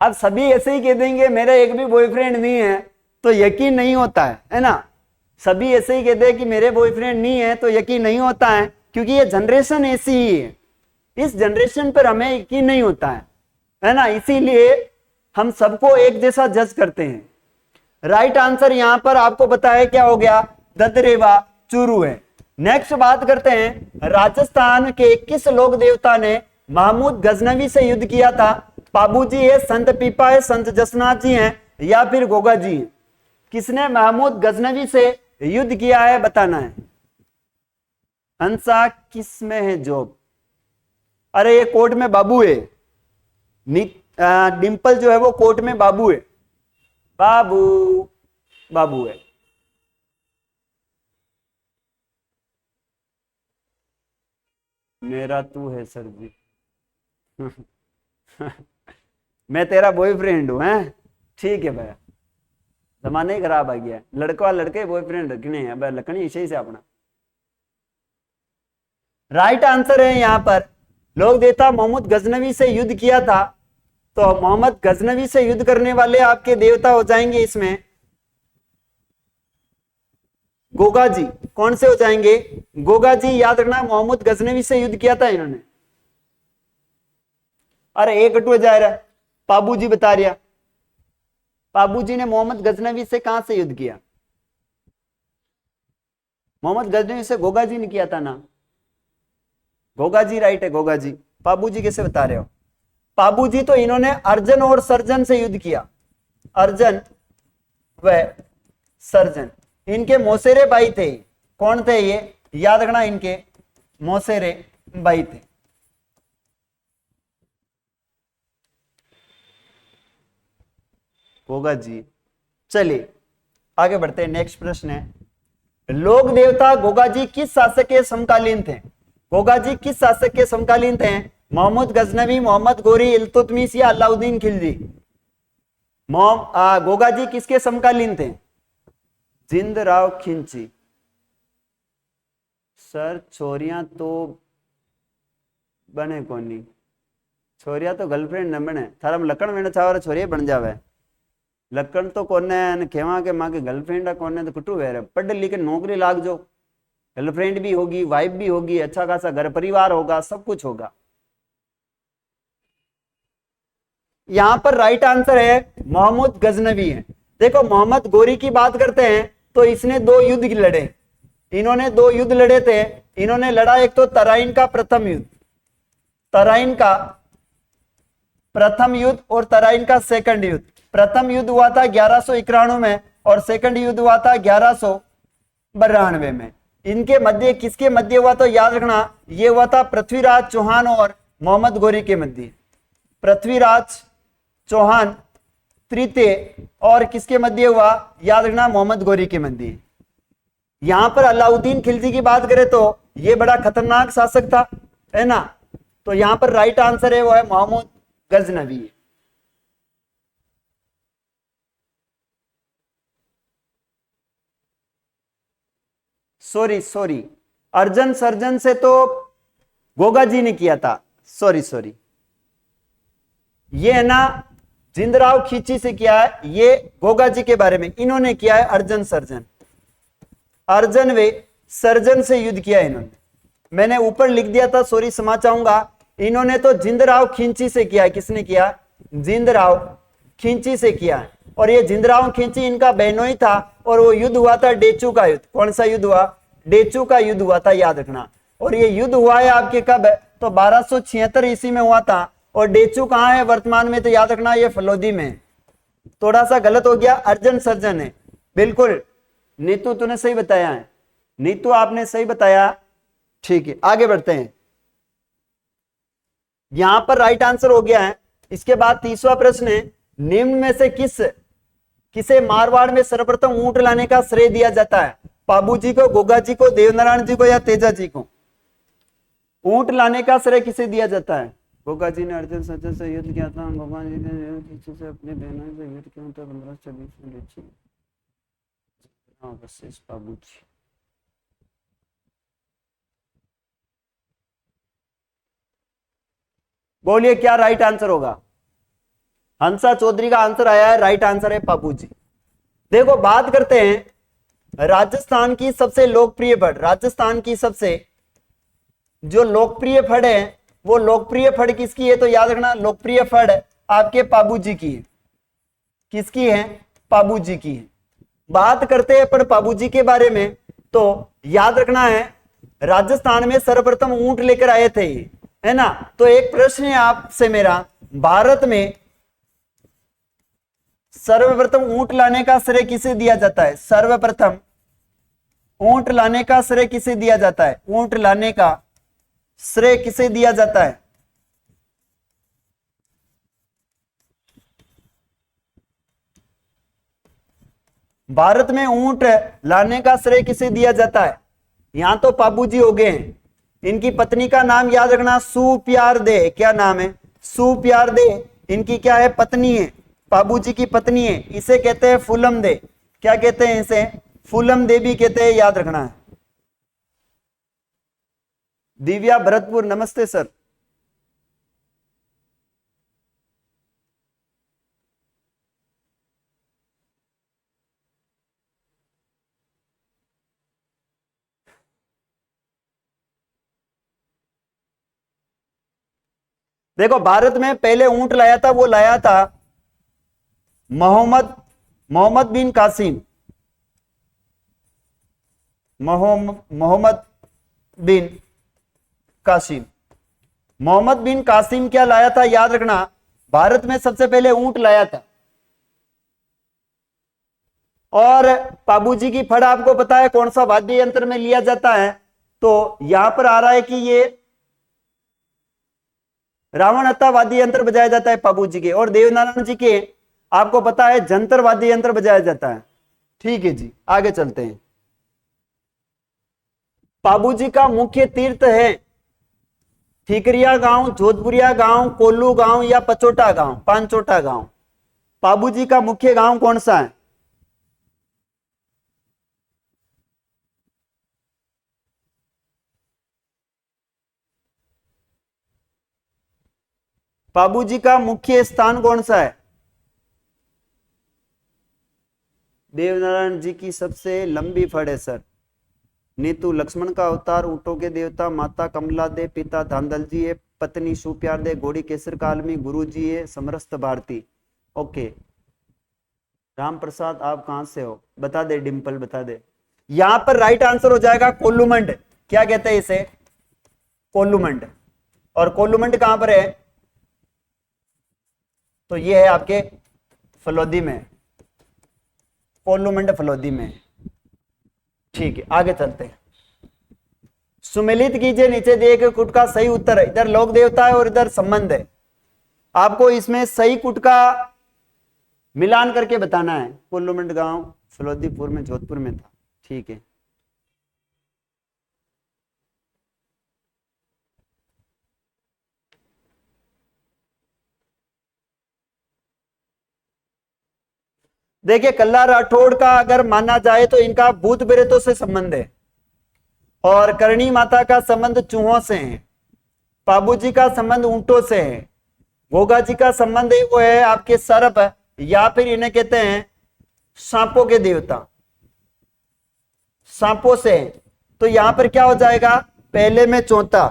अब सभी ऐसे ही कह देंगे मेरा एक भी बॉयफ्रेंड नहीं है, तो यकीन नहीं होता है ना। सभी ऐसे ही कहते हैं कि मेरे बॉयफ्रेंड नहीं है तो यकीन नहीं होता है, क्योंकि ये जनरेशन ऐसी ही है। इस जनरेशन पर हमें यकीन नहीं होता है ना, इसीलिए हम सबको एक जैसा जज करते हैं। राइट आंसर यहां पर आपको पता है क्या हो गया, ददरेवा चूरू है। नेक्स्ट बात करते हैं, राजस्थान के किस लोक देवता ने महमूद गजनवी से युद्ध किया था? पाबूजी है, संत पीपा है, संत जसनाथ जी हैं, या फिर गोगा जी हैं? किसने महमूद गजनवी से युद्ध किया है, बताना है। हंसा किस में है जॉब? अरे ये कोर्ट में बाबू है। डिंपल जो है वो कोर्ट में बाबू है। बाबू बाबू है। मेरा तू है सर जी। मैं तेरा बॉयफ्रेंड हूं, हैं? ठीक है भैया, जमाना ही खराब आ गया, लड़का लड़के बॉयफ्रेंड रखने हैं, अब लकड़ी इसे से अपना। राइट आंसर है यहां पर, लोग देवता मोहम्मद गजनवी से युद्ध किया था। तो मोहम्मद गजनवी से युद्ध करने वाले आपके देवता हो जाएंगे इसमें गोगा जी। कौन से हो जाएंगे? गोगा जी। याद रखना, मोहम्मद गजनवी से युद्ध किया था इन्होंने। अरे एक कटुआ जा रहा है, पाबू जी बता रहा, पाबू जी ने मोहम्मद गजनवी से कहां से युद्ध किया? मोहम्मद गजनवी से गोगा जी ने किया था ना। गोगा जी राइट है, गोगा जी। पाबू जी कैसे बता रहे हो? पाबू जी तो इन्होंने अर्जन और सर्जन से युद्ध किया। अर्जन व सर्जन, इनके मौसेरे भाई थे। कौन थे ये? याद रखना, इनके मौसेरे भाई थे। गोगा जी। चलिए आगे बढ़ते हैं, नेक्स्ट प्रश्न है, लोक देवता गोगा जी किस शासक के समकालीन थे? गोगा जी किस शासक के समकालीन थे? मोहम्मद गजनवी, मोहम्मद गोरी, इल्तुतमिश या अलाउद्दीन खिलजी? गोगा जी किसके समकालीन थे? जिंद राव खिंची। सर छोरियां तो बने कोनी, छोरिया तो गर्लफ्रेंड न बने, थारा में लकड़ में चावर छोरिया बन जावे। लकड़ तो कोने खेवा के माँ के गर्लफ्रेंड कोने तो कुटू है, पढ़ लिख के नौकरी लाग जो, गर्लफ्रेंड भी होगी, वाइफ भी होगी, अच्छा खासा घर परिवार होगा, सब कुछ होगा। यहां पर राइट आंसर है मोहम्मद गजनवी है। देखो मोहम्मद गोरी की बात करते हैं तो इसने दो युद्ध लड़े, इन्होंने दो युद्ध लड़े थे। इन्होंने लड़ा एक तो तराइन का प्रथम युद्ध, तराइन का प्रथम युद्ध और तराइन का सेकंड युद्ध। प्रथम युद्ध हुआ था 1191 में और सेकंड युद्ध हुआ था 1192 में। इनके मध्य किसके मध्य हुआ? तो याद रखना, ये हुआ था पृथ्वीराज चौहान और मोहम्मद गोरी के मध्य। पृथ्वीराज चौहान तृतीय और किसके मध्य हुआ? याद रखना, मोहम्मद गोरी के मध्य। यहां पर अलाउद्दीन खिलजी की बात करें तो यह बड़ा खतरनाक शासक था, है ना। तो यहां पर राइट आंसर है वो है मोहम्मद गजनवी। सॉरी सॉरी, अर्जन सर्जन से तो गोगा जी ने किया था, सॉरी सॉरी। ये है ना जिंदराव खींची से किया है, ये गोगा जी के बारे में इन्होंने किया है अर्जन सर्जन। अर्जन वे सर्जन से युद्ध किया इन्होंने, मैंने ऊपर लिख दिया था, सॉरी क्षमा चाहूंगा। इन्होंने तो जिंदराव खिंची से किया है। किसने किया? जिंदराव खिंची से किया है। और ये जिंदराव खिंची इनका बहनोई था और वो युद्ध हुआ था डेचू का युद्ध। कौन सा युद्ध हुआ? डेचू का युद्ध हुआ था, याद रखना। और ये युद्ध हुआ है आपके कब? तो 1276 ईस्वी में हुआ था। और डेचू कहां है वर्तमान में? तो याद रखना ये फलोदी में। थोड़ा सा गलत हो गया, अर्जन सर्जन है। बिल्कुल नीतू तूने सही बताया है, नीतू आपने सही बताया। ठीक है आगे बढ़ते हैं, यहां पर राइट आंसर हो गया है। इसके बाद तीसरा प्रश्न है, निम्न में से किसे मारवाड़ में सर्वप्रथम ऊंट लाने का श्रेय दिया जाता है? पाबू जी को, गोगा जी को, देवनारायण जी को या तेजा जी को? ऊंट लाने का श्रेय किसे दिया जाता है? गोगा जी ने अर्जुन सर्जन से युद्ध किया था, गोगा जी ने से अपने बहनों से युद्ध किया था 1526 में। बाबू जी। बोलिए क्या राइट आंसर होगा? हंसा चौधरी का आंसर आया है, राइट आंसर है पापूजी। देखो बात करते हैं राजस्थान की सबसे लोकप्रिय फड़। राजस्थान की सबसे जो लोकप्रिय फड़ है, वो लोकप्रिय फड़ किसकी है? तो याद रखना, लोकप्रिय फड़ आपके पाबूजी की है। किसकी है? पाबूजी की है। बात करते हैं पर पाबूजी के बारे में, तो याद रखना है राजस्थान में सर्वप्रथम ऊंट लेकर आए थे, है ना। तो एक प्रश्न है आपसे मेरा, भारत में सर्वप्रथम ऊंट लाने का श्रेय किसे दिया जाता है? सर्वप्रथम ऊंट लाने का श्रेय किसे दिया जाता है? ऊंट लाने का श्रेय किसे दिया जाता है? भारत में ऊंट लाने का श्रेय किसे दिया जाता है? यहां तो पाबूजी हो गए हैं। इनकी पत्नी का नाम याद रखना, सुप्यार दे। क्या नाम है? सुप्यार दे। इनकी क्या है? पत्नी है, पाबूजी की पत्नी है। इसे कहते हैं फूलम दे। क्या कहते हैं इसे? फूलम देवी कहते हैं, याद रखना है। दिव्या भरतपुर, नमस्ते सर। देखो भारत में पहले ऊंट लाया था, वो लाया था मोहम्मद मोहम्मद बिन कासिम। मोहम्मद बिन कासिम। मोहम्मद बिन कासिम क्या लाया था? याद रखना, भारत में सबसे पहले ऊंट लाया था। और पाबूजी की फड़ आपको पता है कौन सा वाद्य यंत्र में लिया जाता है? तो यहां पर आ रहा है कि ये रावण हत्था वाद्य यंत्र बजाया जाता है पाबूजी के, और देवनारायण जी के आपको पता है जंतर वाद्य यंत्र बजाया जाता है। ठीक है जी, आगे चलते हैं। पाबूजी का मुख्य तीर्थ है ठीकरिया गांव, जोधपुरिया गांव, कोल्लू गांव या पचोटा गांव, पांचोटा गांव। पाबूजी का मुख्य गांव कौन सा है? पाबूजी का मुख्य स्थान कौन सा है? देवनारायण जी की सबसे लंबी फड़ है सर। नीतू लक्ष्मण का अवतार, ऊंटों के देवता, माता कमला दे, पिता धांधल जी है, पत्नी सुप्यार दे, घोड़ी केसर कालमी, गुरु जी है समरस्त भारती। ओके, राम प्रसाद आप कहां से हो? बता दे, डिंपल बता दे। यहां पर राइट आंसर हो जाएगा कोल्लूमंड। क्या कहते हैं इसे? कोल्लूमंड। और कोल्लूमंड कहां पर है? तो ये है आपके फलोदी में। कोल्लूमंड फलोदी में। ठीक है, आगे चलते हैं। सुमेलित कीजिए नीचे दिए गए कुट का सही उत्तर है। इधर लोक देवता है और इधर संबंध है। आपको इसमें सही कुट का मिलान करके बताना है। कोल्लूमंड गांव फलोदीपुर में, जोधपुर में था। ठीक है, देखिए कल्ला राठौड़ का अगर माना जाए तो इनका भूत प्रेतों से संबंध है, और करणी माता का संबंध चूहों से है, पाबूजी का संबंध ऊंटों से है, गोगा जी का संबंध है वो है आपके सर्प, या फिर इन्हें कहते हैं सांपों के देवता, सांपों से। तो यहां पर क्या हो जाएगा? पहले में चौथा।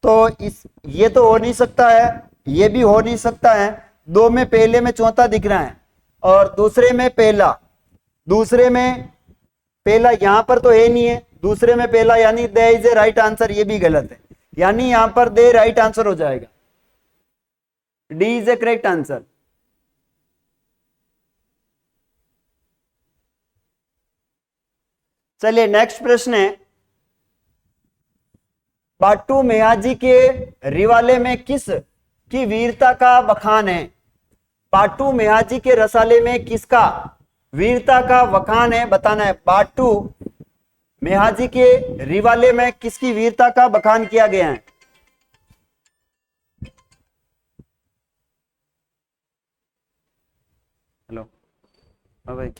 तो इस ये तो हो नहीं सकता है, ये भी हो नहीं सकता है। दो में पहले में चौथा दिख रहा है, और दूसरे में पहला। दूसरे में पहला यहां पर तो है नहीं है, दूसरे में पहला, यानी दे इज ए राइट आंसर। ये भी गलत है, यानी यहां पर दे राइट आंसर हो जाएगा। D is a correct answer. चलिए नेक्स्ट प्रश्न है, पाटू मेहाजी के रिवाले में किस की वीरता का बखान है? पाटू मेहाजी के रसाले में किसका वीरता का बखान है, बताना है। पाटू मेहाजी के रिवाले में किसकी वीरता का बखान किया गया है? हेलो, हाँ भाई।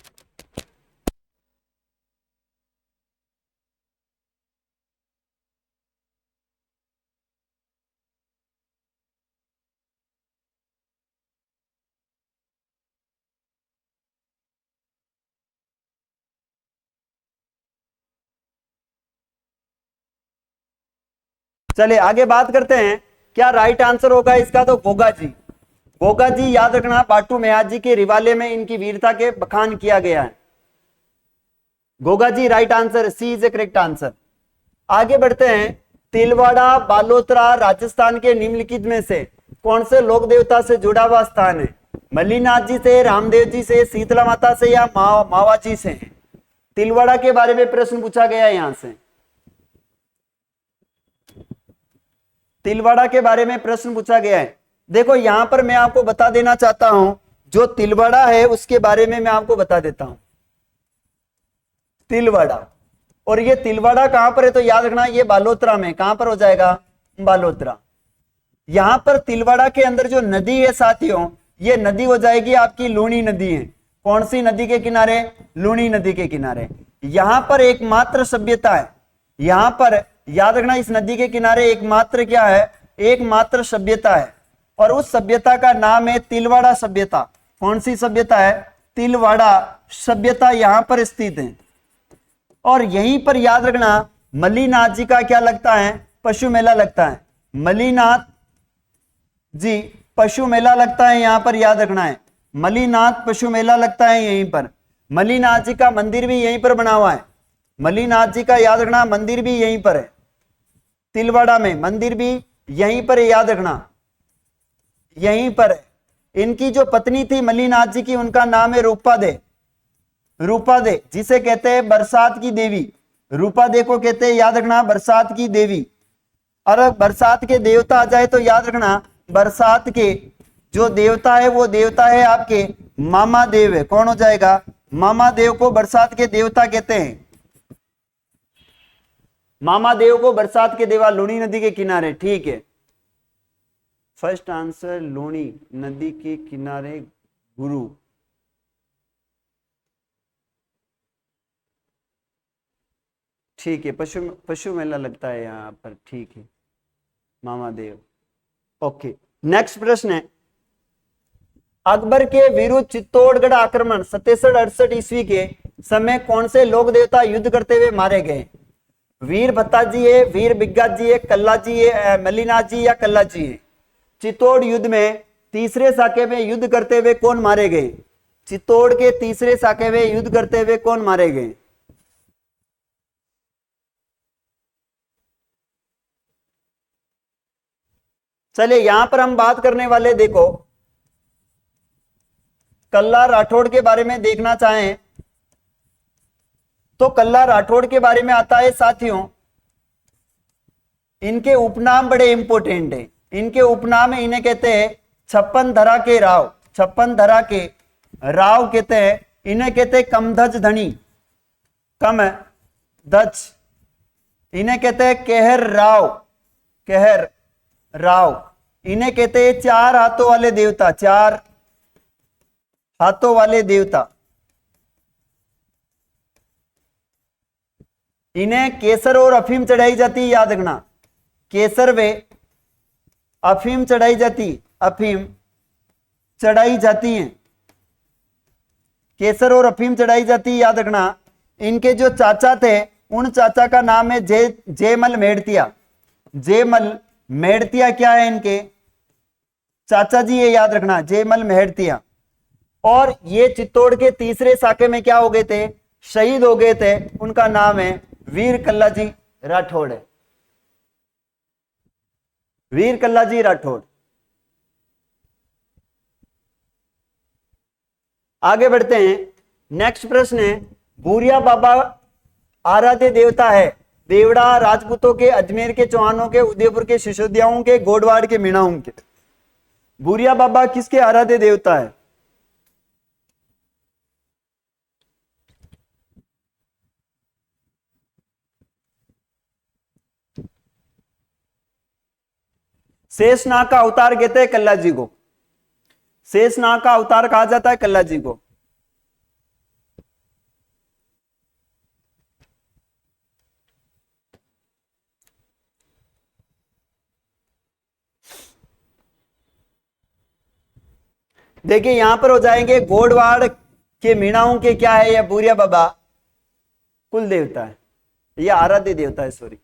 चलिए आगे बात करते हैं, क्या राइट आंसर होगा इसका? तो गोगा जी। गोगा जी याद रखना, बाटू मेयाज जी के रिवाले में इनकी वीरता के बखान किया गया है। Goga ji right answer, C is a correct answer. आगे बढ़ते हैं, तिलवाड़ा बालोतरा राजस्थान के निम्नलिखित में से कौन से लोक देवता से जुड़ा हुआ स्थान है? मल्लीनाथ जी से, रामदेव जी से, शीतला माता से या मावा जी से? तिलवाड़ा के बारे में प्रश्न पूछा गया है यहां से। तिलवाड़ा के बारे में प्रश्न पूछा गया है। देखो यहां पर मैं आपको बता देना चाहता हूं, जो तिलवाड़ा है उसके बारे में मैं आपको बता देता हूं। तिलवाड़ा, और ये तिलवाड़ा कहां पर है? तो याद रखना ये बालोतरा में। कहां पर हो जाएगा? बालोतरा। यहां पर तिलवाड़ा के अंदर जो नदी है साथियों, ये नदी हो जाएगी आपकी लूणी नदी है। कौन सी नदी के किनारे? लूणी नदी के किनारे। यहां पर एकमात्र सभ्यता है, यहां पर याद रखना इस नदी के किनारे एकमात्र क्या है? एकमात्र सभ्यता है, और उस सभ्यता का नाम है तिलवाड़ा सभ्यता। कौन सी सभ्यता है? तिलवाड़ा सभ्यता यहां पर स्थित है। और यहीं पर याद रखना मल्लीनाथ जी का क्या लगता है? पशु मेला लगता है। मल्लीनाथ जी पशु मेला लगता है यहां पर, याद रखना है मल्लीनाथ पशु मेला लगता है यहीं पर। मल्लीनाथ जी का मंदिर भी यहीं पर बना हुआ है। मल्लीनाथ जी का याद रखना मंदिर भी यहीं पर है, तिलवाड़ा में मंदिर भी यहीं पर है, याद रखना यहीं पर है। इनकी जो पत्नी थी मल्लीनाथ जी की, उनका नाम है रूपा दे। रूपा दे जिसे कहते हैं बरसात की देवी, रूपा दे को कहते हैं याद रखना बरसात की देवी। और बरसात के देवता आ जाए तो याद रखना बरसात के जो देवता है वो देवता है आपके मामा देव है। कौन हो जाएगा? मामा देव को बरसात के देवता कहते हैं। मामा देव को बरसात के देवा, लूणी नदी के किनारे। ठीक है, फर्स्ट आंसर लूणी नदी के किनारे गुरु। ठीक है, पशु मेला लगता है यहाँ पर। ठीक है, मामा देव। ओके, नेक्स्ट प्रश्न है, अकबर के विरुद्ध चित्तौड़गढ़ आक्रमण 77-68 ईस्वी के समय कौन से लोक देवता युद्ध करते हुए मारे गए? वीर भत्ता जी है, वीर बिग्गा जी है, कल्ला जी है, मल्लीनाथ जी या कल्ला जी है? चित्तौड़ युद्ध में तीसरे साके में युद्ध करते हुए कौन मारे गए? चित्तौड़ के तीसरे साके में युद्ध करते हुए कौन मारे गए? चलिए यहां पर हम बात करने वाले, देखो कल्ला राठौड़ के बारे में देखना चाहें तो कल्ला राठौड़ के बारे में आता है साथियों, इनके उपनाम बड़े इंपोर्टेंट है। इनके उपनाम है, इन्हें कहते हैं छप्पन धरा के राव। छप्पन धरा के राव कहते हैं इन्हें, कहते हैं कमधज धनी, कम धज। इन्हें कहते हैं कहर राव, कहर राव। इन्हें कहते हैं चार हाथों वाले देवता, चार हाथों वाले देवता। इन्हें केसर और अफीम चढ़ाई जाती है, याद रखना केसर वे अफीम चढ़ाई जाती, अफीम चढ़ाई जाती है, केसर और अफीम चढ़ाई जाती, याद रखना। इनके जो चाचा थे उन चाचा का नाम है जयमल मेड़तिया। जयमल मेड़तिया क्या है इनके चाचा जी, ये याद रखना जयमल मेड़तिया। और ये चित्तौड़ के तीसरे साके में क्या हो गए थे? शहीद हो गए थे। उनका नाम है वीर कल्ला जी राठौड़ है, वीर कल्ला जी राठौड़। आगे बढ़ते हैं, नेक्स्ट प्रश्न है, भूरिया बाबा आराध्य देवता है देवड़ा राजपूतों के, अजमेर के चौहानों के, उदयपुर के सिसोदियाओं के, गोडवाड़ के मीणाओं के। भूरिया बाबा किसके आराध्य देवता है? शेषनाग का अवतार कहते हैं कल्ला जी को। शेषनाग का अवतार कहा जाता है कल्ला जी को। देखिए यहां पर हो जाएंगे गोडवाड़ के मीणाओं के क्या है? यह भूरिया बाबा कुल देवता है, यह आराध्य देवता है, सॉरी।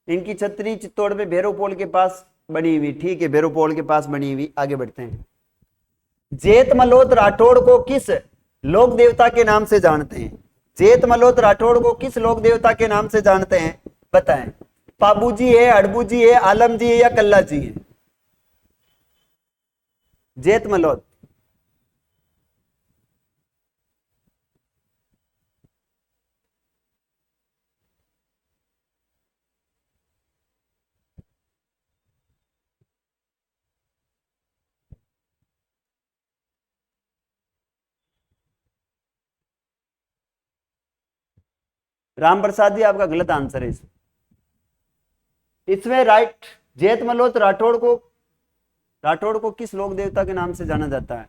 इनकी छतरी चित्तौड़ में भैरवपोल के पास बनी हुई। ठीक है, भैरवपोल के पास बनी हुई। आगे बढ़ते हैं। जेत मल्होत्र राठौड़ को किस लोक देवता के नाम से जानते हैं? जेत मल्होत्र राठौड़ को किस लोक देवता के नाम से जानते हैं, बताएं। पाबू जी है, अड़बू जी है, आलम जी है या कल्ला जी है? जेत मल्होत्र। राम प्रसाद जी, आपका गलत आंसर है इसमें राइट। जेत मल्होत्र राठौड़ को किस लोक देवता के नाम से जाना जाता है?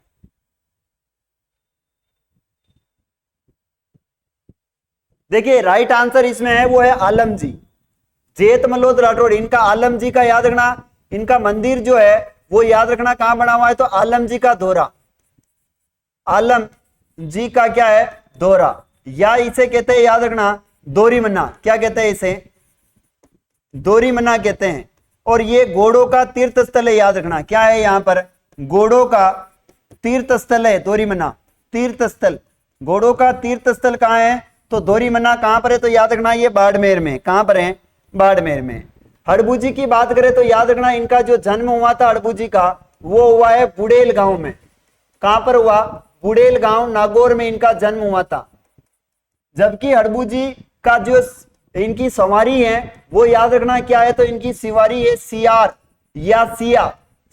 देखिए राइट आंसर इसमें है वो है आलम जी। जेत मल्होत्र राठौड़, इनका आलम जी का याद रखना। इनका मंदिर जो है वो याद रखना कहां बना हुआ है, तो आलम जी का दोहरा। आलम जी का क्या है, दोहरा। या इसे कहते हैं, याद रखना, दोरी मन्ना। क्या कहते हैं इसे? दोरी मन्ना कहते हैं। और ये घोड़ों का तीर्थ स्थल है, याद रखना। क्या है यहां पर? घोड़ों का तीर्थ स्थल है दोरी मन्ना। तीर्थ स्थल, घोड़ों का तीर्थ स्थल कहां है, तो दोरी मन्ना कहां पर है, तो याद रखना ये बाड़मेर में। कहां पर है? बाड़मेर में। हड़बू जी की बात करें तो याद रखना इनका जो जन्म हुआ था हड़बू जी का, वो हुआ है बुड़ेल गांव में। कहां पर हुआ? बुड़ेल गांव, नागौर में इनका जन्म हुआ था। जबकि हड़बू जी का जो इनकी सवारी है वो याद रखना क्या है, तो इनकी सवारी है सियार या सिया।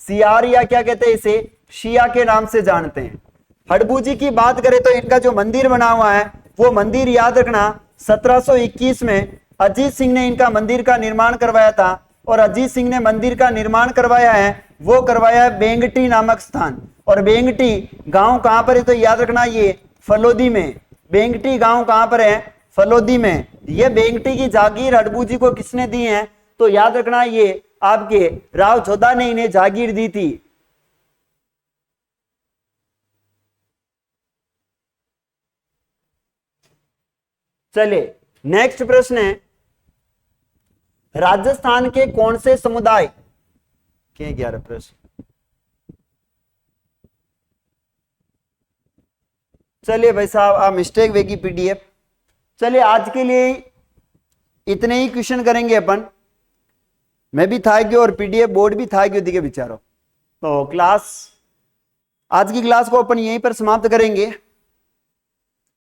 सियार या क्या कहते हैं इसे, शिया के नाम से जानते हैं। हड़बू जी की बात करें तो इनका जो मंदिर बना हुआ है वो मंदिर याद रखना 1721 में अजीत सिंह ने इनका मंदिर का निर्माण करवाया था। और अजीत सिंह ने मंदिर का निर्माण करवाया है, वो करवाया है बेंगटी नामक स्थान। और बेंगटी गांव कहां पर है, तो याद रखना ये फलोदी में। बेंगटी गांव कहां पर है? फलोदी में। ये बेंगटी की जागीर हड़बू जी को किसने दी है, तो याद रखना ये आपके राव जोधा ने इन्हें जागीर दी थी। चलिए नेक्स्ट प्रश्न है, राजस्थान के कौन से समुदाय के 11 प्रश्न। चलिए भाई साहब, आप मिस्टेक वेगी पीडीएफ। चलिए आज के लिए इतने ही क्वेश्चन करेंगे अपन। मैं भी था कि और पीडीएफ बोर्ड भी था कि दिखे बिचारो। तो क्लास, आज की क्लास को अपन यहीं पर समाप्त करेंगे।